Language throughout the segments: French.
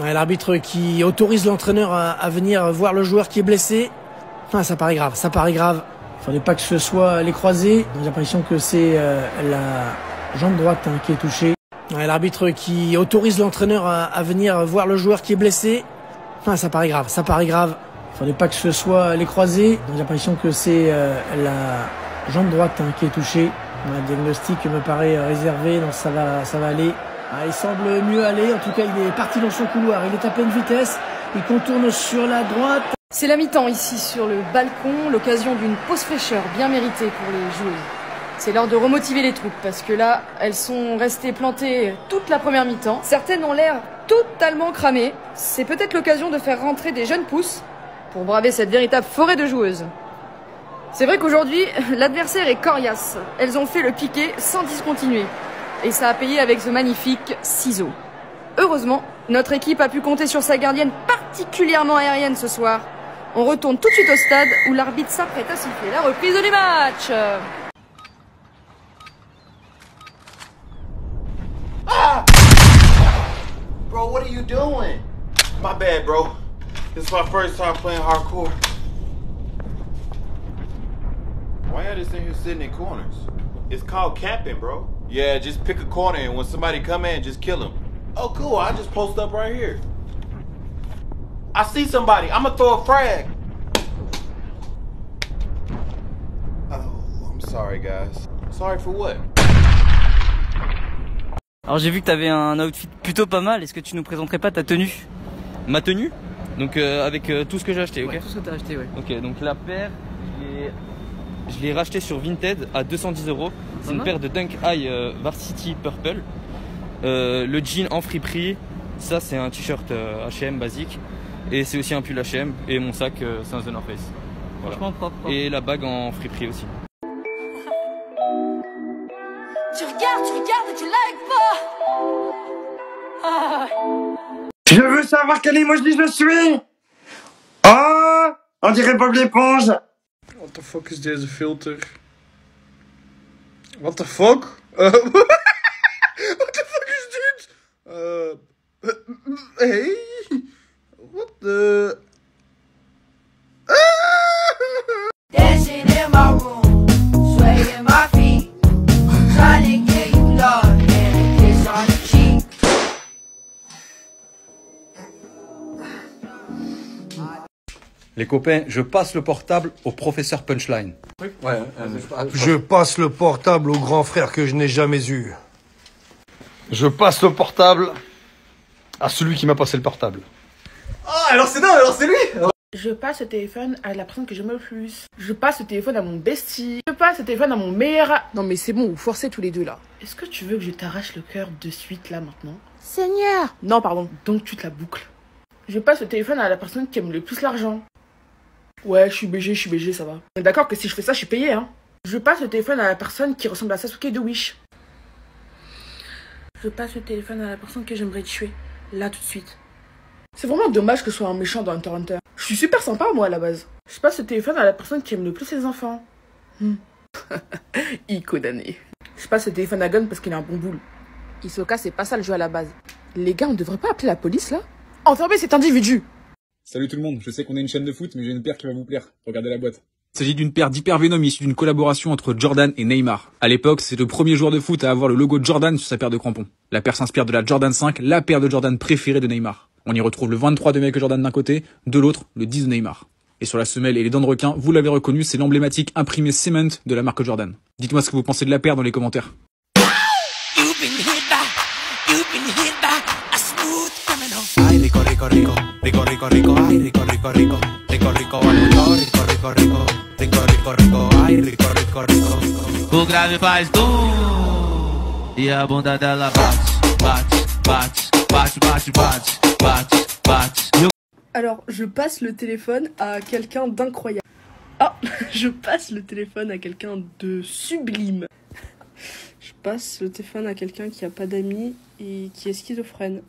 Ouais, l'arbitre qui autorise l'entraîneur à venir voir le joueur qui est blessé. Ah, ça paraît grave, ça paraît grave. Il fallait pas que ce soit les croisés. J'ai l'impression que c'est la jambe droite qui est touchée. Ouais, l'arbitre qui autorise l'entraîneur à venir voir le joueur qui est blessé. Ah, ça paraît grave, ça paraît grave. Il fallait pas que ce soit les croisés. J'ai l'impression que c'est la jambe droite qui est touchée. Le diagnostic me paraît réservé, donc ça va aller. Ah, il semble mieux aller, en tout cas il est parti dans son couloir, il est à pleine vitesse, il contourne sur la droite. C'est la mi-temps ici sur le balcon, l'occasion d'une pause fraîcheur bien méritée pour les joueuses. C'est l'heure de remotiver les troupes parce que là, elles sont restées plantées toute la première mi-temps. Certaines ont l'air totalement cramées. C'est peut-être l'occasion de faire rentrer des jeunes pousses pour braver cette véritable forêt de joueuses. C'est vrai qu'aujourd'hui, l'adversaire est coriace. Elles ont fait le piqué sans discontinuer. Et ça a payé avec ce magnifique ciseau. Heureusement, notre équipe a pu compter sur sa gardienne particulièrement aérienne ce soir. On retourne tout de suite au stade où l'arbitre s'apprête à siffler la reprise du match. Ah! Bro, what are you doing? My bad, bro. This is my first time playing hardcore. Why y'all just in here sitting in corners? It's called camping, bro. Yeah, just pick a corner and when somebody come in, just kill them. Oh, cool. I just post up right here. I see somebody. I'm gonna throw a frag. Oh, I'm sorry, guys. Sorry for what? Alors j'ai vu que tu avais un outfit plutôt pas mal, est-ce que tu nous présenterais pas ta tenue? Ma tenue? Donc avec tout ce que j'ai acheté, ok? Ouais, tout ce que t'as acheté, ouais. Ok, donc la paire, je l'ai racheté sur Vinted à 210 €. C'est une paire de Dunk High Varsity Purple. Le jean en friperie, ça c'est un t-shirt H&M basique. Et c'est aussi un pull H&M. Et mon sac, c'est un The North Face. Voilà. Franchement propre. Et la bague en friperie aussi. Tu regardes et tu likes pas. Ah. Je veux savoir quel emoji je suis. Oh, on dirait Bob l'éponge. What the fuck is deze filter? What the fuck? What the fuck is dit? Hey? What the... Dancing in my room, swaying my feet, trying to get you love and a kiss on the cheek. Les copains, je passe le portable au professeur Punchline. Ouais, Je passe le portable au grand frère que je n'ai jamais eu. Je passe le portable à celui qui m'a passé le portable. Ah, alors c'est lui. Je passe le téléphone à la personne que j'aime le plus. Je passe le téléphone à mon bestie. Je passe le téléphone à mon meilleur... Non mais c'est bon, vous forcez tous les deux là. Est-ce que tu veux que je t'arrache le cœur de suite là maintenant? Seigneur! Non pardon, donc tu te la boucles. Je passe le téléphone à la personne qui aime le plus l'argent. Ouais, je suis BG, ça va. On est d'accord que si je fais ça, je suis payé, hein. Je passe le téléphone à la personne qui ressemble à Sasuke de Wish. Je passe le téléphone à la personne que j'aimerais tuer. Là, tout de suite. C'est vraiment dommage que ce soit un méchant dans Hunter x Hunter. Je suis super sympa, moi, à la base. Je passe le téléphone à la personne qui aime le plus les enfants. Ico d'année. Je passe le téléphone à Gun parce qu'il a un bon boule. Hisoka, c'est pas ça le jeu à la base. Les gars, on devrait pas appeler la police, là? Enfermez cet individu! Salut tout le monde, je sais qu'on est une chaîne de foot, mais j'ai une paire qui va vous plaire. Regardez la boîte. Il s'agit d'une paire d'Hypervenom issue d'une collaboration entre Jordan et Neymar. À l'époque, c'est le premier joueur de foot à avoir le logo Jordan sur sa paire de crampons. La paire s'inspire de la Jordan 5, la paire de Jordan préférée de Neymar. On y retrouve le 23 de Michael Jordan d'un côté, de l'autre, le 10 de Neymar. Et sur la semelle et les dents de requin, vous l'avez reconnu, c'est l'emblématique imprimé Cement de la marque Jordan. Dites-moi ce que vous pensez de la paire dans les commentaires. Ay, rico, rico, rico, rico, rico, rico, ay, rico, rico, rico, rico, rico, rico, rico, rico, rico, rico, rico, rico, ay, rico, rico, rico. O grave faz e a bunda dela bate. Alors, je passe le téléphone à quelqu'un d'incroyable. Ah, je passe le téléphone à quelqu'un de sublime. Je passe le téléphone à quelqu'un qui a pas d'amis et qui est schizophrène.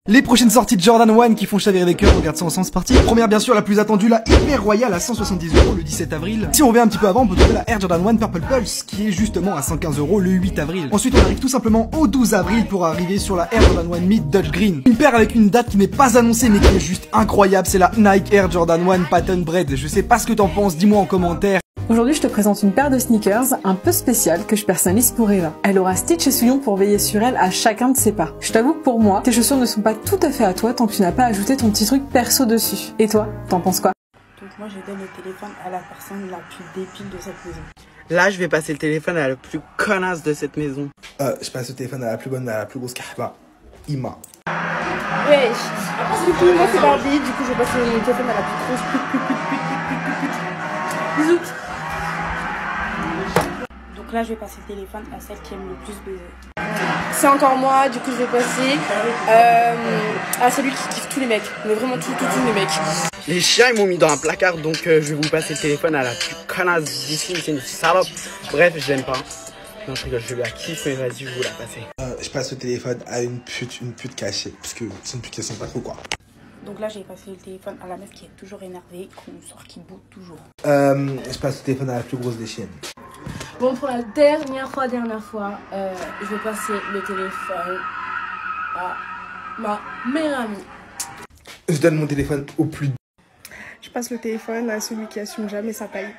Les prochaines sorties de Jordan 1 qui font chavirer les cœurs, on regarde ça ensemble, c'est parti. Première bien sûr, la plus attendue, la Hyper Royale à 170 € le 17 avril. Si on revient un petit peu avant, on peut trouver la Air Jordan 1 Purple Pulse qui est justement à 115 € le 8 avril. Ensuite on arrive tout simplement au 12 avril pour arriver sur la Air Jordan 1 Mid Dutch Green. Une paire avec une date qui n'est pas annoncée mais qui est juste incroyable, c'est la Nike Air Jordan 1 Patent Bread. Je sais pas ce que t'en penses, dis-moi en commentaire. Aujourd'hui, je te présente une paire de sneakers un peu spéciale que je personnalise pour Eva. Elle aura Stitch et Souillon pour veiller sur elle à chacun de ses pas. Je t'avoue que pour moi, tes chaussures ne sont pas tout à fait à toi tant que tu n'as pas ajouté ton petit truc perso dessus. Et toi, t'en penses quoi? Donc moi, je donne le téléphone à la personne la plus débile de cette maison. Là, je vais passer le téléphone à la plus connasse de cette maison. Je passe le téléphone à la plus bonne, à la plus grosse carba. Ima. Ouais, du coup, moi c'est Barbie, du coup je vais passer mon téléphone à la plus grosse Bisous. Donc là, je vais passer le téléphone à celle qui aime le plus baiser. C'est encore moi, du coup je vais passer à celui qui kiffe tous les mecs. Mais vraiment tous les mecs. Les chiens ils m'ont mis dans un placard, donc je vais vous passer le téléphone à la plus connasse d'ici, c'est une salope. Bref, je l'aime pas. Non, je rigole, je la kiffe, mais vas-y, je vous la passer. Je passe le téléphone à une pute cachée, parce que c'est une pute qui sent pas trop quoi. Donc là, j'ai passé le téléphone à la meuf qui est toujours énervée, qu'on sort, qui boude toujours. Je passe le téléphone à la plus grosse des chiennes. Bon, pour la dernière fois, je vais passer le téléphone à ma meilleure amie. Je donne mon téléphone au plus. Je passe le téléphone à celui qui assume jamais sa taille.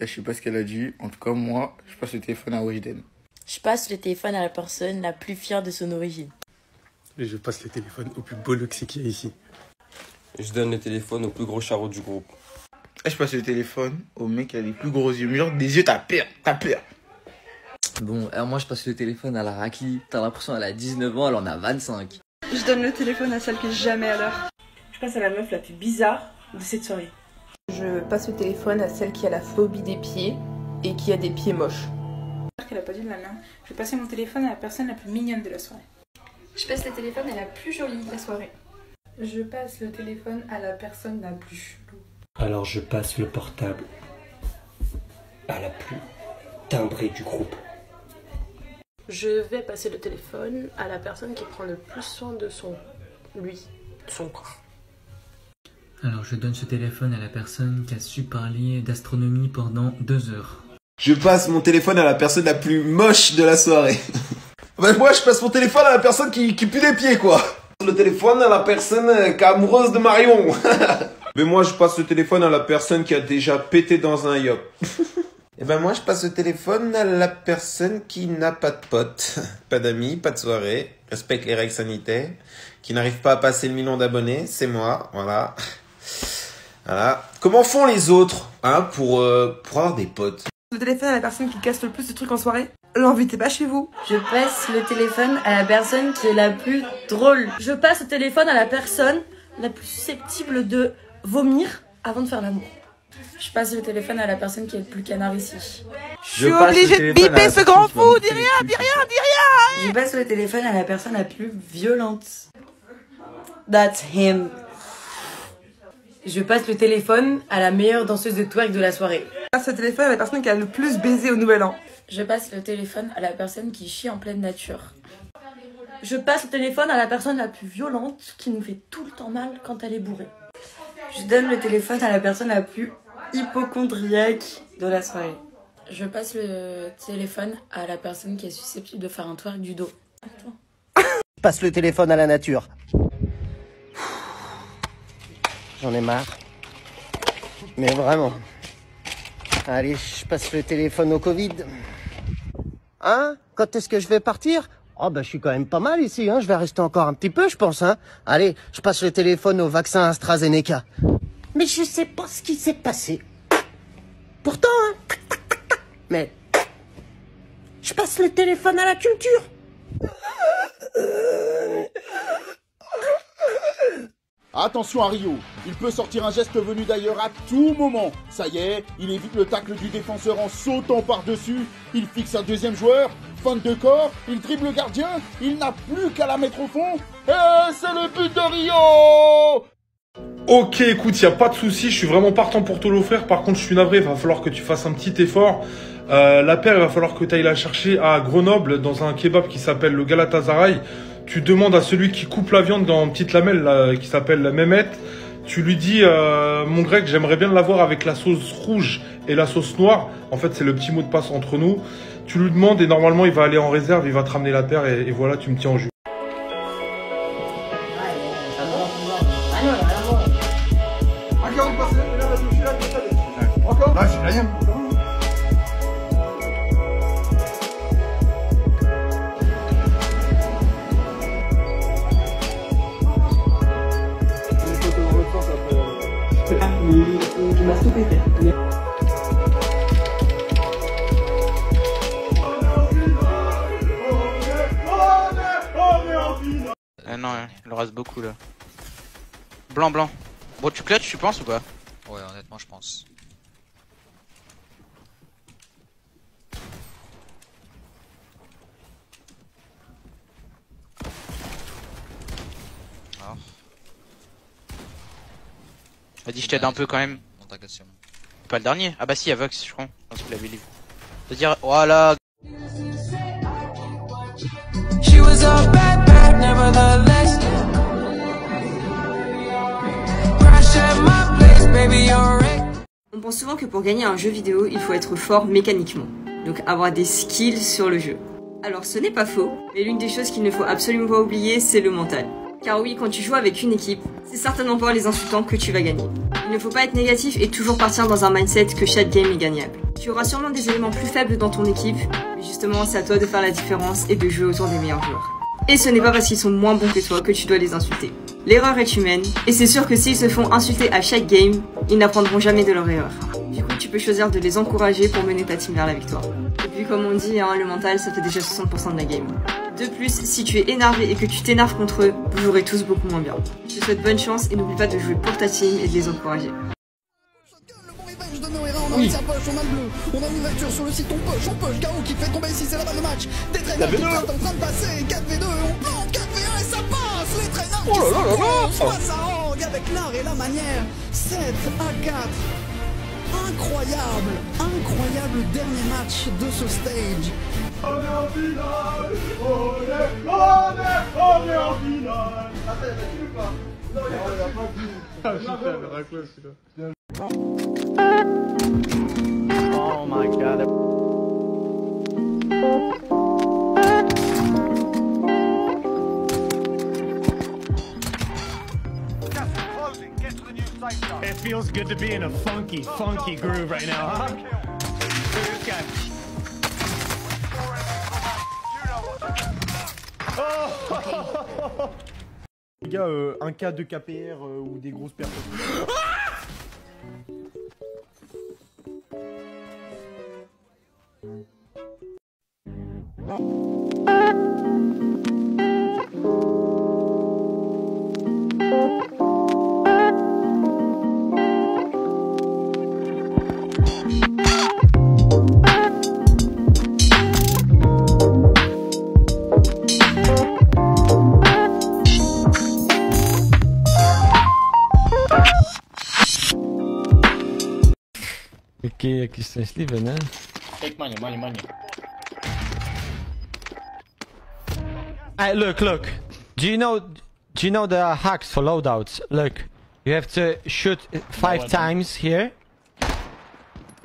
Je sais pas ce qu'elle a dit, en tout cas moi, je passe le téléphone à Wajden. Je passe le téléphone à la personne la plus fière de son origine. Et je passe le téléphone au plus beau luxe qu'il y a ici. Je donne le téléphone au plus gros charreau du groupe. Et je passe le téléphone au mec qui a les plus gros yeux. Mais genre des yeux, t'as peur. Bon, alors moi je passe le téléphone à la Raki. T'as l'impression qu'elle a 19 ans, elle en a 25. Je donne le téléphone à celle qui est jamais à l'heure. Je passe à la meuf la plus bizarre de cette soirée. Je passe le téléphone à celle qui a la phobie des pieds et qui a des pieds moches. Qu'elle a pas dit de la main. Je vais passer mon téléphone à la personne la plus mignonne de la soirée. Je passe le téléphone à la plus jolie de la soirée. Je passe le téléphone à la personne la plus chelou. Alors je passe le portable à la plus timbrée du groupe. Je vais passer le téléphone à la personne qui prend le plus soin de son corps. Alors je donne ce téléphone à la personne qui a su parler d'astronomie pendant 2 heures. Je passe mon téléphone à la personne la plus moche de la soirée. Moi je passe mon téléphone à la personne qui pue des pieds quoi. Le téléphone à la personne qui est amoureuse de Marion. Mais moi je passe le téléphone à la personne qui a déjà pété dans un yacht. Et ben moi je passe le téléphone à la personne qui n'a pas de potes, pas d'amis, pas de soirée, respecte les règles sanitaires, qui n'arrive pas à passer le 1 million d'abonnés, c'est moi, voilà. Voilà. Comment font les autres pour avoir des potes? Le téléphone à la personne qui casse le plus de trucs en soirée. L'invitez pas chez vous. Je passe le téléphone à la personne qui est la plus drôle. Je passe le téléphone à la personne la plus susceptible de vomir avant de faire l'amour. Je passe le téléphone à la personne qui est le plus canard ici. Je suis obligée de biper ce grand fou. Dis rien. Je passe le téléphone à la personne la plus violente. That's him. Je passe le téléphone à la meilleure danseuse de twerk de la soirée. Je passe le téléphone à la personne qui a le plus baisé au nouvel an. Je passe le téléphone à la personne qui chie en pleine nature. Je passe le téléphone à la personne la plus violente qui nous fait tout le temps mal quand elle est bourrée. Je donne le téléphone à la personne la plus hypochondriaque de la soirée. Je passe le téléphone à la personne qui est susceptible de faire un twerk du dos. Attends. Je passe le téléphone à la nature. J'en ai marre. Mais vraiment. Allez, je passe le téléphone au Covid. Hein? Quand est-ce que je vais partir? Oh bah je suis quand même pas mal ici, hein. Je vais rester encore un petit peu, je pense, hein. Allez, je passe le téléphone au vaccin AstraZeneca. Mais je sais pas ce qui s'est passé. Pourtant, hein. Mais je passe le téléphone à la culture. Attention à Rio, il peut sortir un geste venu d'ailleurs à tout moment. Ça y est, il évite le tacle du défenseur en sautant par-dessus. Il fixe un deuxième joueur, feinte de corps, il dribble le gardien, il n'a plus qu'à la mettre au fond. Et c'est le but de Rio! Ok, écoute, y a pas de souci, je suis vraiment partant pour te l'offrir. Par contre, je suis navré, il va falloir que tu fasses un petit effort. La paire, il va falloir que tu ailles la chercher à Grenoble dans un kebab qui s'appelle le Galatasaray. tu demandes à celui qui coupe la viande dans une petite lamelle là, qui s'appelle la Mehmet. Tu lui dis, mon grec, j'aimerais bien l'avoir avec la sauce rouge et la sauce noire. En fait, c'est le petit mot de passe entre nous. Tu lui demandes et normalement, il va aller en réserve, il va te ramener la paire et voilà, tu me tiens en jus. Il m'a stoppé. Non, il en reste beaucoup là. Blanc, blanc. Bon, tu clutches, tu penses ou pas? Ouais, honnêtement, je pense. Alors. Vas-y, je t'aide un peu quand même. Non, t'inquiète, c'est bon. Pas le dernier? Ah bah si, il y a Vox, je crois. Je pense qu'il avait livré. C'est-à-dire, voilà. She was a bad bad, nevertheless. Crash at my place, baby, you're right. On pense souvent que pour gagner un jeu vidéo, il faut être fort mécaniquement, donc avoir des skills sur le jeu. Alors ce n'est pas faux, mais l'une des choses qu'il ne faut absolument pas oublier, c'est le mental. Car oui, quand tu joues avec une équipe, c'est certainement pas les insultants que tu vas gagner. Il ne faut pas être négatif et toujours partir dans un mindset que chaque game est gagnable. Tu auras sûrement des éléments plus faibles dans ton équipe, mais justement c'est à toi de faire la différence et de jouer autour des meilleurs joueurs. Et ce n'est pas parce qu'ils sont moins bons que toi que tu dois les insulter. L'erreur est humaine, et c'est sûr que s'ils se font insulter à chaque game, ils n'apprendront jamais de leur erreur. Du coup, tu peux choisir de les encourager pour mener ta team vers la victoire. Et puis comme on dit, le mental ça fait déjà 60% de la game. De plus, si tu es énervé et que tu t'énerves contre eux, vous jouerez tous beaucoup moins bien. Je te souhaite bonne chance et n'oublie pas de jouer pour ta team et de les encourager. Oui. On a le bleu, on a une ouverture sur le site, on push, KO qui fait tomber ici, c'est la balle de match. Des traîneurs qui partent en train de passer, 4v2, on plante, 4v1 et ça passe. Les traîneurs qui s'enfoncent, soit ça rangue avec l'art et la manière. 7 à 4. Incroyable dernier match de ce stage. On est en finale, on est en finale. Attends, y'a pas ou pas? Non, y'a pas vu. Ah putain, le racleur celui-là. Oh my god. It feels good to be in a funky groove right now, huh? Les gars, un cas de KPR ou des grosses personnes. Okay, Christian Steven, huh? Take money. Hey, look. Do you know the hacks for loadouts? Look, you have to shoot 5 times here.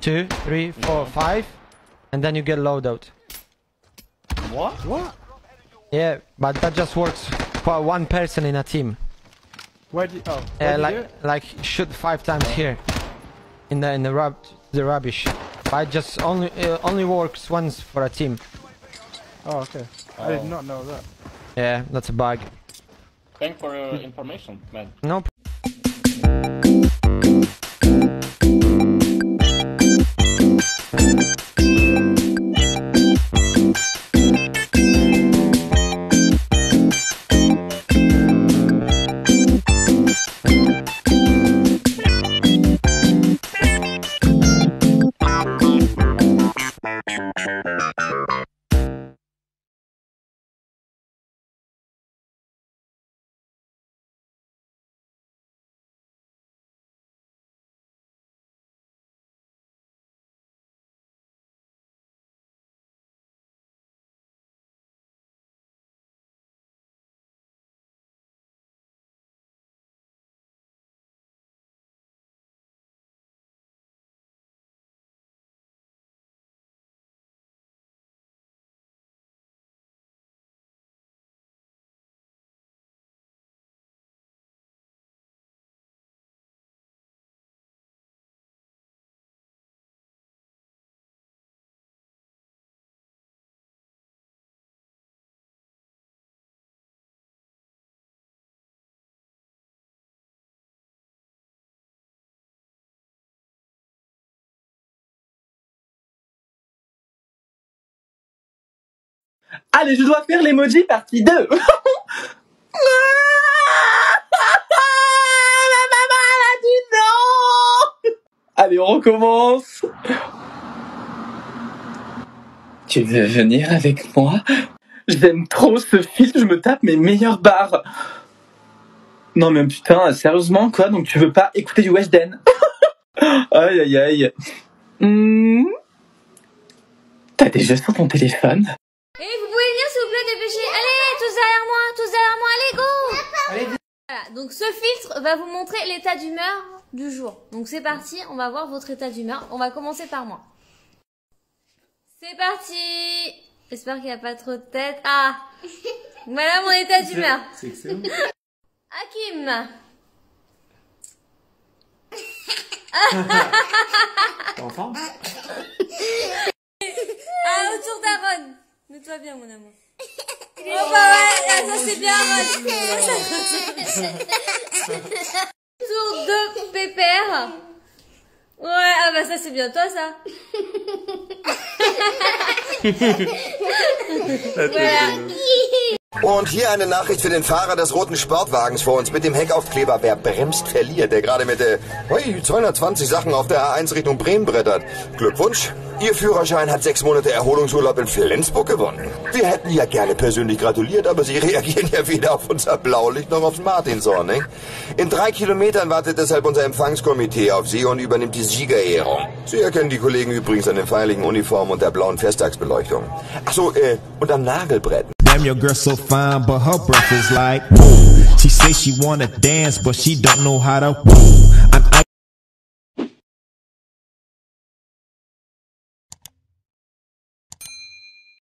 2, 3, 4, 5, and then you get loadout. What? Yeah, but that just works for one person in a team. Where do you, like shoot 5 times here, in the rubbish. But it just only works once for a team. Oh, okay. I did not know that. Yeah, that's a bug. Thanks for your information, man. No Allez, je dois faire l'emoji partie 2. Allez, on recommence. Tu veux venir avec moi? J'aime trop ce film, je me tape mes meilleures barres. Non mais putain, sérieusement quoi? Donc tu veux pas écouter du Weshden? Aïe aïe aïe. T'as des jeux sur ton téléphone? Et vous pouvez venir s'il vous plaît, dépêcher. Allez, tous derrière moi, allez go. Allez. Voilà, donc ce filtre va vous montrer l'état d'humeur du jour. Donc c'est parti, on va voir votre état d'humeur. On va commencer par moi. C'est parti. J'espère qu'il n'y a pas trop de tête. Ah, voilà mon état d'humeur. C'est excellent. Hakim. T'es en forme? Ah, autour d'Aaron. Mets-toi bien, mon amour. Oh bah ouais, là, ça c'est bien, Aaron. Tour de Pépère. Ouais, ah bah ça c'est bien toi, ça. Voilà. Und hier eine Nachricht für den Fahrer des roten Sportwagens vor uns mit dem Heckaufkleber. Wer bremst, verliert. Der gerade mit 220 Sachen auf der A1 Richtung Bremen brettert. Glückwunsch. Ihr Führerschein hat 6 Monate Erholungsurlaub in Flensburg gewonnen. Wir hätten ja gerne persönlich gratuliert, aber Sie reagieren ja weder auf unser Blaulicht noch aufs Martinshorn, ne? In 3 Kilometern wartet deshalb unser Empfangskomitee auf Sie und übernimmt die Siegerehrung. Sie erkennen die Kollegen übrigens an den feierlichen Uniformen und der blauen Festtagsbeleuchtung. Ach so, und am Nagelbrett. Damn, your girl so fine, but her breath is like, woo. She say she wanna dance, but she don't know how to, woo.